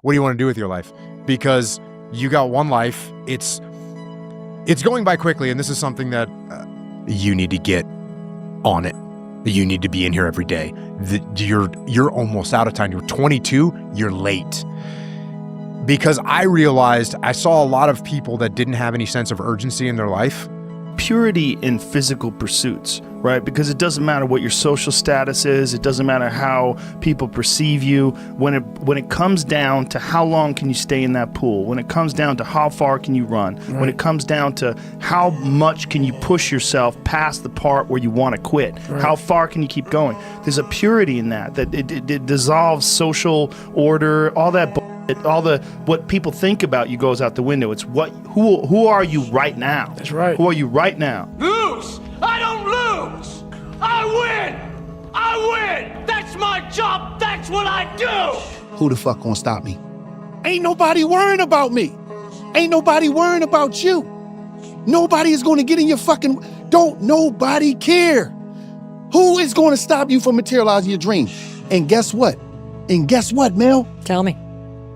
what do you want to do with your life? Because you got one life. It's going by quickly, and this is something that you need to get on it. You need to be in here every day. You're almost out of time. You're 22, you're late. Because I realized I saw a lot of people that didn't have any sense of urgency in their life. Purity in physical pursuits, right? Because it doesn't matter what your social status is. It doesn't matter how people perceive you. When it comes down to how long can you stay in that pool, when it comes down to how far can you run, when it comes down to how much can you push yourself past the part where you want to quit, how far can you keep going? There's a purity in that it dissolves social order, all that what people think about you goes out the window. It's who are you right now? That's right. Who are you right now? Lose! I don't lose! I win! I win! That's my job! That's what I do! Who the fuck gonna stop me? Ain't nobody worrying about me. Ain't nobody worrying about you. Nobody is gonna get in your fucking... Don't nobody care. Who is gonna stop you from materializing your dream? And guess what? Mel? Tell me.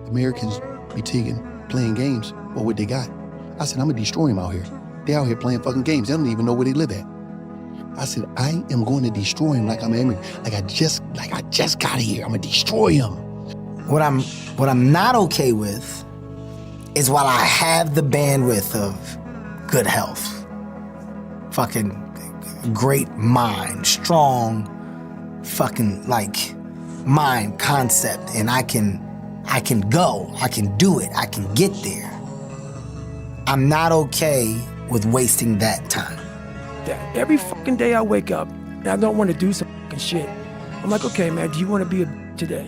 Americans be playing games. Well, what they got? I said, I'm gonna destroy them out here. They out here playing fucking games. They don't even know where they live at. I said, I am going to destroy them like I just got here. I'm gonna destroy them. What I'm not okay with is while I have the bandwidth of good health, fucking great mind, strong fucking mind concept, and I can go, I can do it, I can get there. I'm not okay with wasting that time. Every fucking day I wake up and I don't want to do some fucking shit. I'm like, okay, man, do you want to be a today?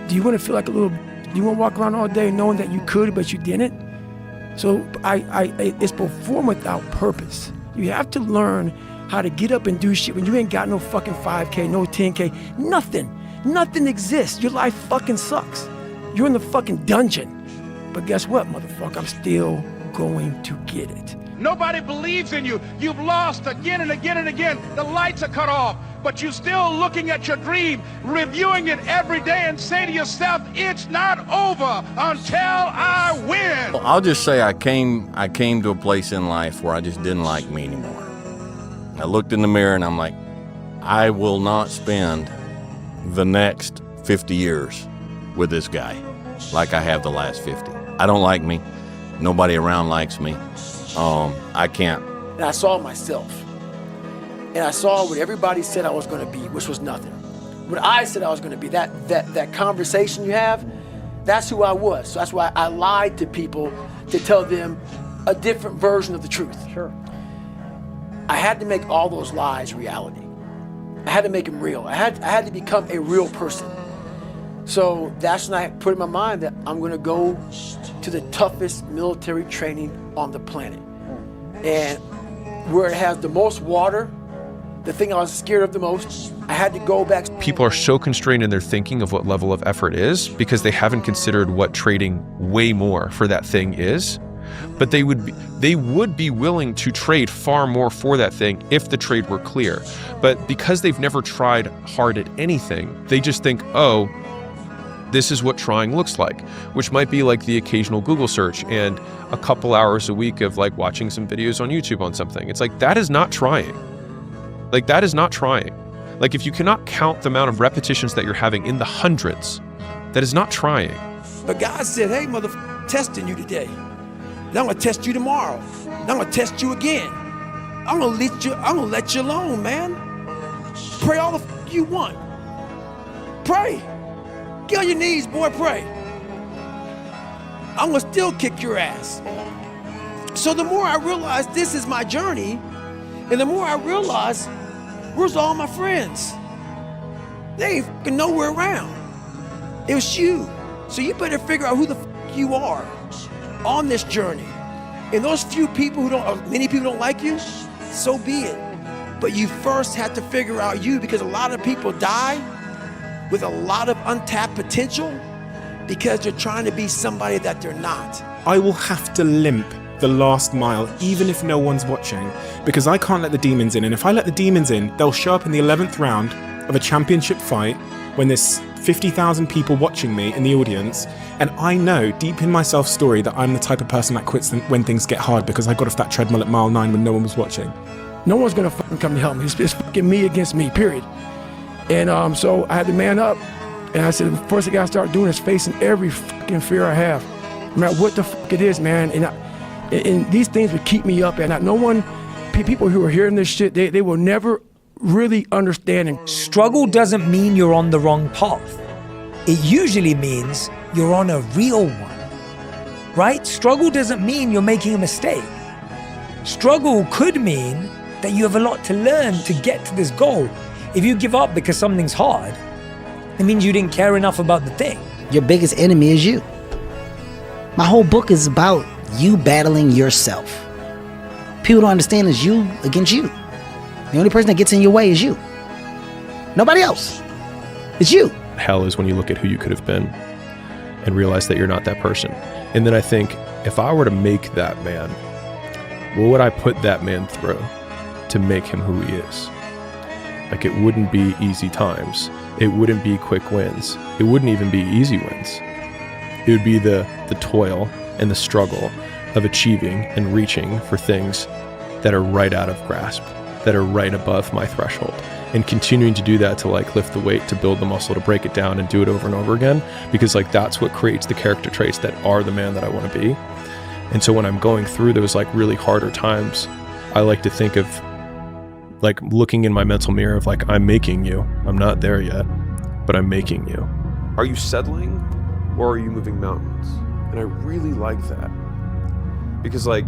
Do you want to feel like a little? Do you want to walk around all day knowing that you could but you didn't? So it's perform without purpose. You have to learn how to get up and do shit when you ain't got no fucking 5K, no 10K, nothing. Nothing exists. Your life fucking sucks. You're in the fucking dungeon. But guess what, motherfucker? I'm still going to get it. Nobody believes in you. You've lost again and again and again. The lights are cut off, but you're still looking at your dream, reviewing it every day and say to yourself, it's not over until I win. I'll just say I came to a place in life where I just didn't like me anymore. I looked in the mirror and I'm like, I will not spend the next 50 years with this guy like I have the last 50. I don't like me. Nobody around likes me. I can't. And I saw myself. And I saw what everybody said I was going to be, which was nothing. What I said I was going to be, that conversation you have, that's who I was. So that's why I lied to people to tell them a different version of the truth. Sure. I had to make all those lies reality. I had to make them real. I had to become a real person. So that's when I put in my mind that I'm going to go to the toughest military training on the planet. And where it has the most water, the thing I was scared of the most, I had to go back. People are so constrained in their thinking of what level of effort is because they haven't considered what trading way more for that thing is. But they would be willing to trade far more for that thing if the trade were clear. But because they've never tried hard at anything, they just think, oh, this is what trying looks like, which might be like the occasional Google search and a couple hours a week of like watching some videos on YouTube on something. It's like, that is not trying. Like, that is not trying. Like, if you cannot count the amount of repetitions that you're having in the hundreds, that is not trying. But God said, hey, motherfucker, testing you today. And I'm gonna test you tomorrow. And I'm gonna test you again. I'm gonna let you alone, man. Pray all the you want. Pray. Get on your knees, boy, pray. I'm gonna still kick your ass. So the more I realize this is my journey, and the more I realize, where's all my friends? They ain't fucking nowhere around. It was you. So you better figure out who the fuck you are on this journey. And those few people many people don't like you, so be it. But you first have to figure out you, because a lot of people die with a lot of untapped potential because they're trying to be somebody that they're not. I will have to limp the last mile, even if no one's watching, because I can't let the demons in. And if I let the demons in, they'll show up in the 11th round of a championship fight when there's 50,000 people watching me in the audience, and I know deep in my self-story that I'm the type of person that quits when things get hard because I got off that treadmill at mile 9 when no one was watching. No one's gonna fucking come to help me. It's fucking me against me, period. And so I had to man up, and I said, the first thing I gotta start doing is facing every fucking fear I have, no matter what the fuck it is, man. And these things would keep me up at night. No one, people who are hearing this shit, they will never really understand. Struggle doesn't mean you're on the wrong path. It usually means you're on a real one, right? Struggle doesn't mean you're making a mistake. Struggle could mean that you have a lot to learn to get to this goal. If you give up because something's hard, it means you didn't care enough about the thing. Your biggest enemy is you. My whole book is about you battling yourself. People don't understand it's you against you. The only person that gets in your way is you. Nobody else. It's you. Hell is when you look at who you could have been and realize that you're not that person. And then I think, if I were to make that man, what would I put that man through to make him who he is? Like, it wouldn't be easy times. It wouldn't be quick wins. It wouldn't even be easy wins. It would be the toil and the struggle of achieving and reaching for things that are right out of grasp, that are right above my threshold, and continuing to do that to like lift the weight, to build the muscle, to break it down and do it over and over again, because like that's what creates the character traits that are the man that I want to be. And so when I'm going through those like really harder times, I like to think of like looking in my mental mirror of like, I'm making you. I'm not there yet, but I'm making you. Are you settling or are you moving mountains? And I really like that, because like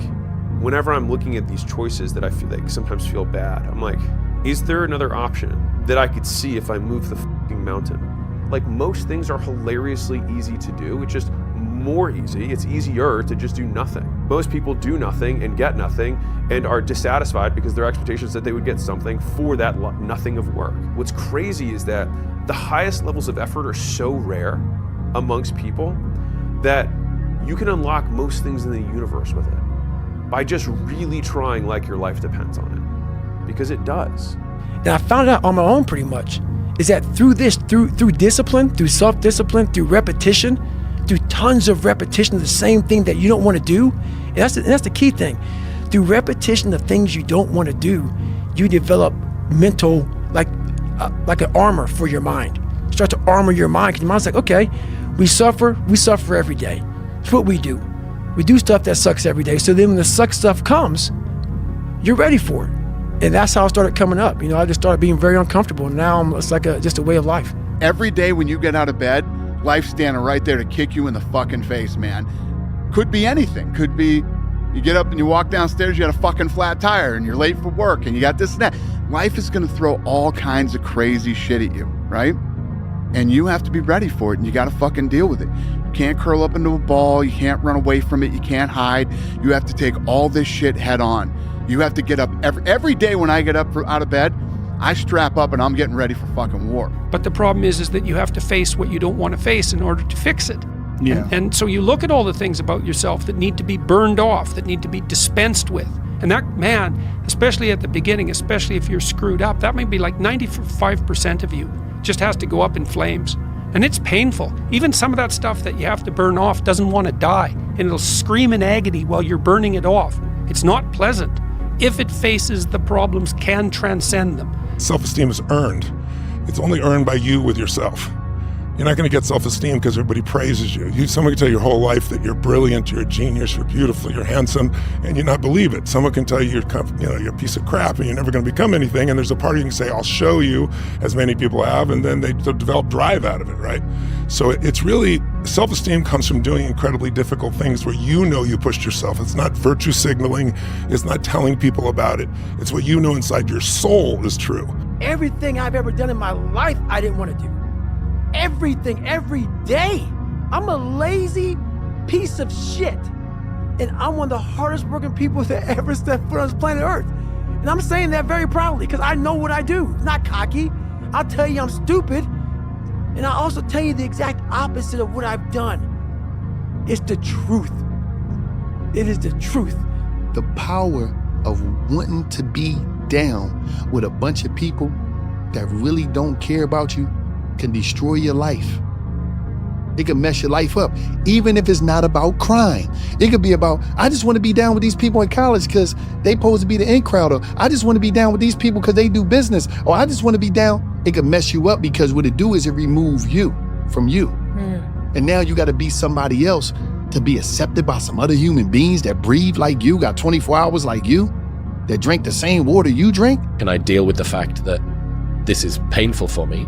whenever I'm looking at these choices that I feel like sometimes feel bad, I'm like, is there another option that I could see if I move the fucking mountain? Like, most things are hilariously easy to do. It's just more easy. It's easier to just do nothing. Most people do nothing and get nothing and are dissatisfied because their expectations that they would get something for that nothing of work. What's crazy is that the highest levels of effort are so rare amongst people that you can unlock most things in the universe with it by just really trying like your life depends on it, because it does. And I found out on my own pretty much, is that through discipline, through self-discipline, through repetition, through tons of repetition of the same thing that you don't want to do, and that's the key thing. Through repetition of things you don't want to do, you develop mental, like an armor for your mind. You start to armor your mind, because your mind's like, okay, we suffer every day. It's what we do. We do stuff that sucks every day. So then when the suck stuff comes, you're ready for it. And that's how I started coming up. You know, I just started being very uncomfortable. And now it's like just a way of life. Every day when you get out of bed, life's standing right there to kick you in the fucking face, man. Could be anything. Could be you get up and you walk downstairs, you got a fucking flat tire and you're late for work and you got this and that. Life is gonna throw all kinds of crazy shit at you, right? And you have to be ready for it, and you got to fucking deal with it. You can't curl up into a ball. You can't run away from it. You can't hide. You have to take all this shit head on. You have to get up every day. When I get up out of bed, I strap up and I'm getting ready for fucking war. But the problem is that you have to face what you don't want to face in order to fix it. Yeah. And so you look at all the things about yourself that need to be burned off, that need to be dispensed with. And that, man, especially at the beginning, especially if you're screwed up, that may be like 95% of you just has to go up in flames. And it's painful. Even some of that stuff that you have to burn off doesn't want to die, and it'll scream in agony while you're burning it off. It's not pleasant. If it faces the problems, can transcend them. Self-esteem is earned. It's only earned by you with yourself. You're not going to get self-esteem because everybody praises you. Someone can tell you your whole life that you're brilliant, you're a genius, you're beautiful, you're handsome, and you not believe it. Someone can tell you you're a piece of crap and you're never going to become anything. And there's a part of you can say, I'll show you, as many people have, and then they develop drive out of it, right? So it's really, self-esteem comes from doing incredibly difficult things where you know you pushed yourself. It's not virtue signaling. It's not telling people about it. It's what you know inside your soul is true. Everything I've ever done in my life, I didn't want to do. Everything, every day. I'm a lazy piece of shit. And I'm one of the hardest working people that ever stepped foot on this planet Earth. And I'm saying that very proudly because I know what I do. It's not cocky. I'll tell you I'm stupid. And I'll also tell you the exact opposite of what I've done. It's the truth. It is the truth. The power of wanting to be down with a bunch of people that really don't care about you can destroy your life. It can mess your life up, even if it's not about crime. It could be about, I just want to be down with these people in college because they supposed to be the in crowd, or I just want to be down with these people because they do business, or I just want to be down. It could mess you up because what it do is it remove you from you. And now you got to be somebody else to be accepted by some other human beings that breathe like you, got 24 hours like you, that drink the same water you drink. Can I deal with the fact that this is painful for me?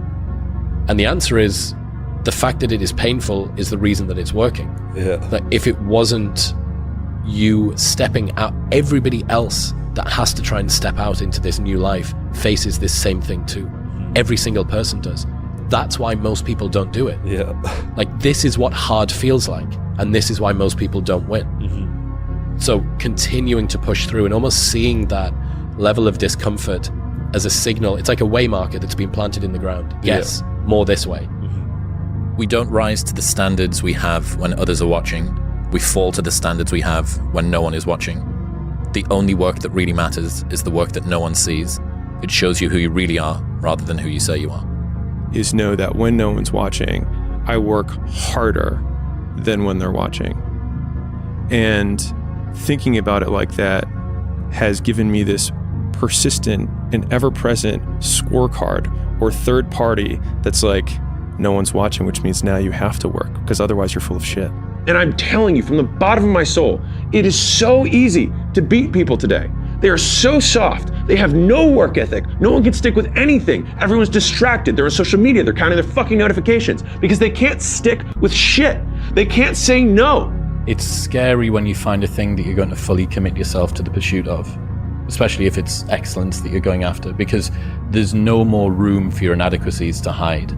And the answer is, the fact that it is painful is the reason that it's working. Like, if it wasn't you stepping out, everybody else that has to try and step out into this new life faces this same thing too. Every single person does. That's why most people don't do it. Like, this is what hard feels like, and this is why most people don't win. So continuing to push through and almost seeing that level of discomfort as a signal, it's like a way marker that's been planted in the ground. Yes, more this way. We don't rise to the standards we have when others are watching. We fall to the standards we have when no one is watching. The only work that really matters is the work that no one sees. It shows you who you really are rather than who you say you are. Is know that when no one's watching, I work harder than when they're watching. And thinking about it like that has given me this persistent and ever-present scorecard or third party that's like, no one's watching, which means now you have to work because otherwise you're full of shit. And I'm telling you from the bottom of my soul, it is so easy to beat people today. They are so soft. They have no work ethic. No one can stick with anything. Everyone's distracted. They're on social media. They're counting their fucking notifications because they can't stick with shit. They can't say no. It's scary when you find a thing that you're going to fully commit yourself to the pursuit of, especially if it's excellence that you're going after, because there's no more room for your inadequacies to hide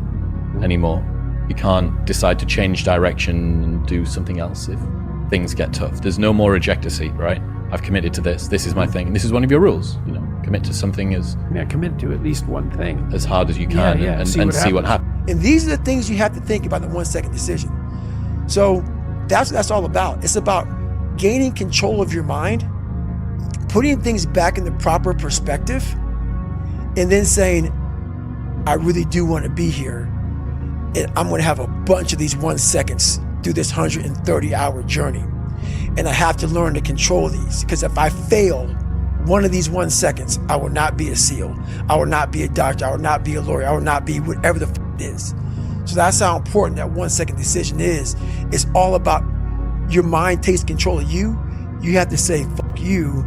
anymore. You can't decide to change direction and do something else if things get tough. There's no more ejector seat, right? I've committed to this. This is my thing. And this is one of your rules. You know, commit to something as commit to at least one thing as hard as you can and see what happens. And these are the things you have to think about the 1 second decision. So that's what that's all about. It's about gaining control of your mind, putting things back in the proper perspective, and then saying, I really do want to be here. And I'm going to have a bunch of these 1 seconds through this 130-hour journey. And I have to learn to control these, because if I fail one of these 1 seconds, I will not be a SEAL. I will not be a doctor. I will not be a lawyer. I will not be whatever the it is. So that's how important that 1 second decision is. It's all about your mind takes control of you. You have to say, fuck you,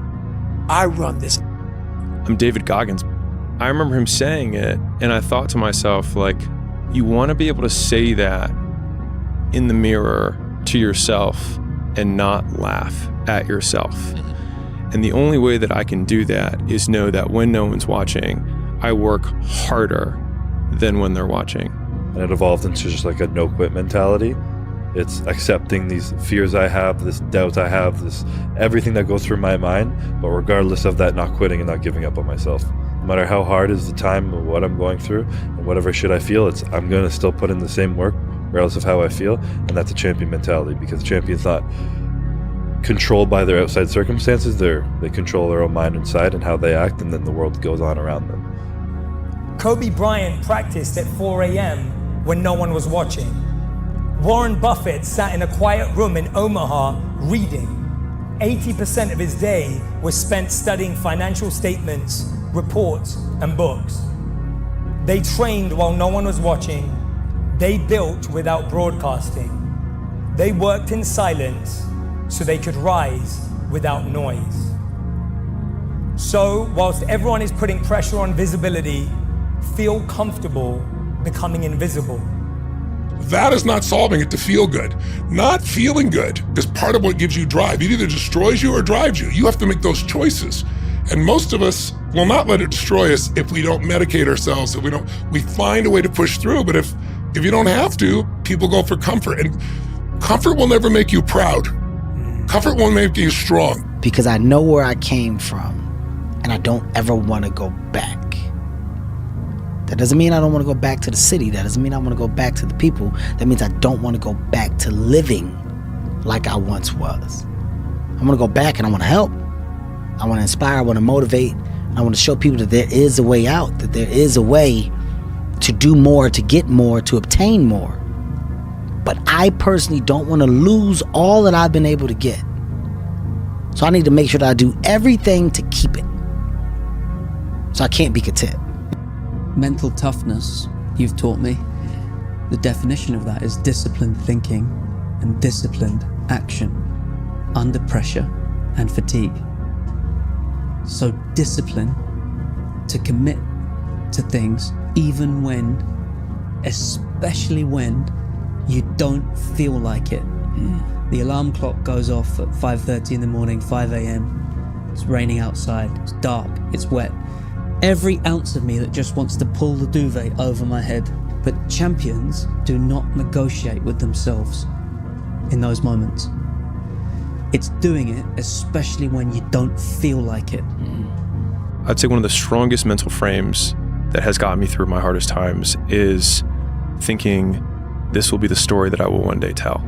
I run this. I'm David Goggins. I remember him saying it, and I thought to myself, like, you want to be able to say that in the mirror to yourself and not laugh at yourself. And the only way that I can do that is know that when no one's watching, I work harder than when they're watching. And it evolved into just like a no-quit mentality. It's accepting these fears I have, this doubt I have, this everything that goes through my mind, but regardless of that, not quitting and not giving up on myself. No matter how hard is the time of what I'm going through and whatever shit I feel, I'm going to still put in the same work regardless of how I feel. And that's a champion mentality, because the champion's not controlled by their outside circumstances. They control their own mind inside and how they act, and then the world goes on around them. Kobe Bryant practiced at 4 a.m. when no one was watching. Warren Buffett sat in a quiet room in Omaha reading. 80% of his day was spent studying financial statements, reports, and books. They trained while no one was watching. They built without broadcasting. They worked in silence so they could rise without noise. So, whilst everyone is putting pressure on visibility, feel comfortable becoming invisible. That is not solving it to feel good. Not feeling good is part of what gives you drive. It either destroys you or drives you. You have to make those choices. And most of us will not let it destroy us if we don't medicate ourselves, if we find a way to push through. But if you don't have to, people go for comfort. And comfort will never make you proud. Comfort will make you strong. Because I know where I came from, and I don't ever want to go back. That doesn't mean I don't want to go back to the city. That doesn't mean I want to go back to the people. That means I don't want to go back to living like I once was. I want to go back and I want to help. I want to inspire, I want to motivate. I want to show people that there is a way out, that there is a way to do more, to get more, to obtain more. But I personally don't want to lose all that I've been able to get. So I need to make sure that I do everything to keep it. So I can't be content. Mental toughness, you've taught me. The definition of that is disciplined thinking and disciplined action under pressure and fatigue. So discipline to commit to things even when, especially when, you don't feel like it. The alarm clock goes off at 5:30 in the morning, 5 a.m. It's raining outside, it's dark, it's wet. Every ounce of me that just wants to pull the duvet over my head. But champions do not negotiate with themselves in those moments. It's doing it, especially when you don't feel like it. I'd say one of the strongest mental frames that has gotten me through my hardest times is thinking this will be the story that I will one day tell.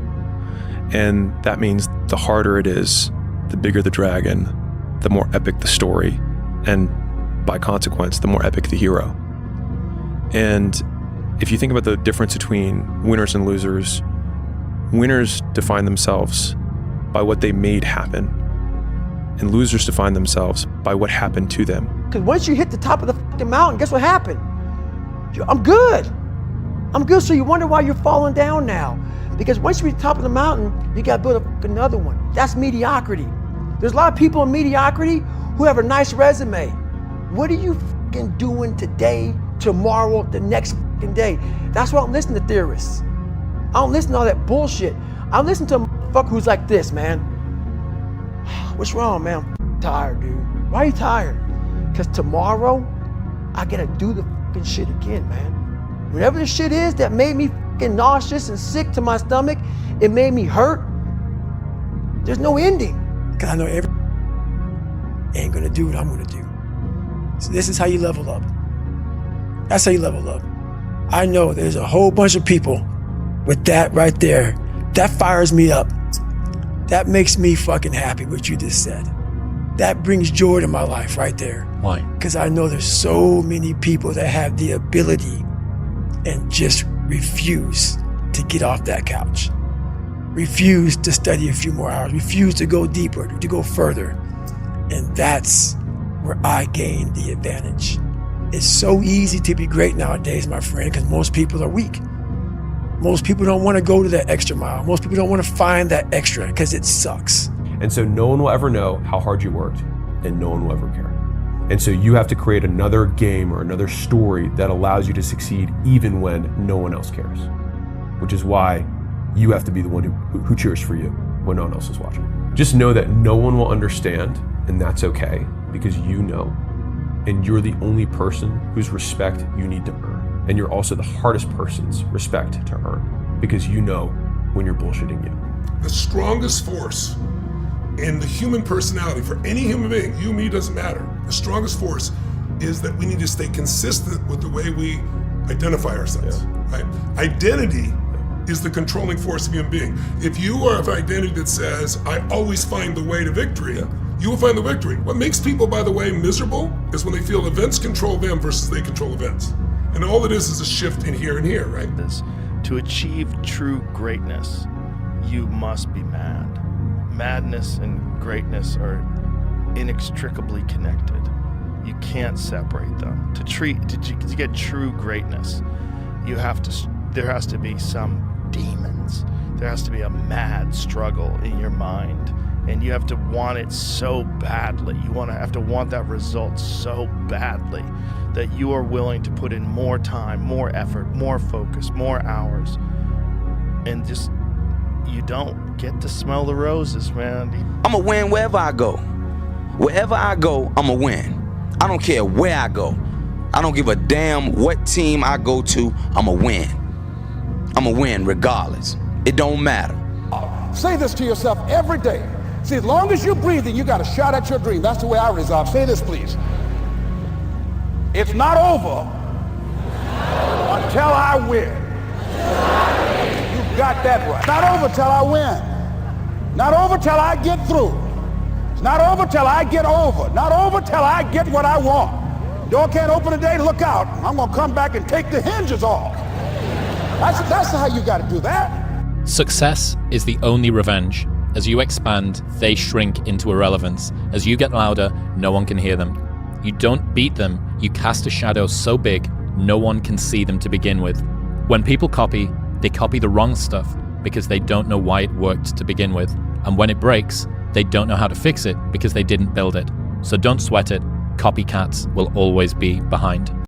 And that means the harder it is, the bigger the dragon, the more epic the story, and by consequence, the more epic the hero. And if you think about the difference between winners and losers, winners define themselves by what they made happen, and losers define themselves by what happened to them. Because once you hit the top of the fucking mountain, guess what happened? I'm good. I'm good, so you wonder why you're falling down now. Because once you reach the top of the mountain, you gotta build another one. That's mediocrity. There's a lot of people in mediocrity who have a nice resume. What are you fucking doing today, tomorrow, the next fucking day? That's why I don't listen to theorists. I don't listen to all that bullshit. I listen to a motherfucker who's like this, man. What's wrong, man? I'm tired, dude. Why are you tired? Because tomorrow, I gotta do the fucking shit again, man. Whatever the shit is that made me fucking nauseous and sick to my stomach, it made me hurt. There's no ending. Because I know every ain't gonna do what I'm gonna do. So this is how you level up. That's how you level up. I know there's a whole bunch of people with that right there. That fires me up. That makes me fucking happy what you just said. That brings joy to my life right there. Why? Because I know there's so many people that have the ability and just refuse to get off that couch. Refuse to study a few more hours. Refuse to go deeper, to go further. And that's where I gain the advantage. It's so easy to be great nowadays, my friend, because most people are weak. Most people don't want to go to that extra mile. Most people don't want to find that extra because it sucks. And so no one will ever know how hard you worked, and no one will ever care. And so you have to create another game or another story that allows you to succeed even when no one else cares. Which is why you have to be the one who cheers for you when no one else is watching. Just know that no one will understand, and that's okay, because you know, and you're the only person whose respect you need to earn. And you're also the hardest person's respect to earn, because you know when you're bullshitting you. The strongest force in the human personality, for any human being, you, me, doesn't matter. The strongest force is that we need to stay consistent with the way we identify ourselves, right? Identity is the controlling force of human being. If you are of an identity that says, I always find the way to victory, you will find the victory. What makes people, by the way, miserable is when they feel events control them versus they control events. And all it is a shift in here and here, right? To achieve true greatness, you must be mad. Madness and greatness are inextricably connected. You can't separate them. To get true greatness, there has to be some demons. There has to be a mad struggle in your mind, and you have to want it so badly. You have to want that result so badly that you are willing to put in more time, more effort, more focus, more hours, and just you don't get to smell the roses, man. I'm a win wherever I go. Wherever I go, I'm a win. I don't care where I go. I don't give a damn what team I go to, I'm a win. I'm a win regardless. It don't matter. Say this to yourself every day. See, as long as you're breathing, you got a shot at your dream. That's the way I resolve. Say this, please. It's not over until I win. You got that right. Not over till I win. Not over till I get through. It's not over till I get over. Not over till I get what I want. Door can't open today, look out. I'm gonna come back and take the hinges off. That's how you gotta do that. Success is the only revenge. As you expand, they shrink into irrelevance. As you get louder, no one can hear them. You don't beat them, you cast a shadow so big, no one can see them to begin with. When people copy, they copy the wrong stuff because they don't know why it worked to begin with. And when it breaks, they don't know how to fix it because they didn't build it. So don't sweat it. Copycats will always be behind.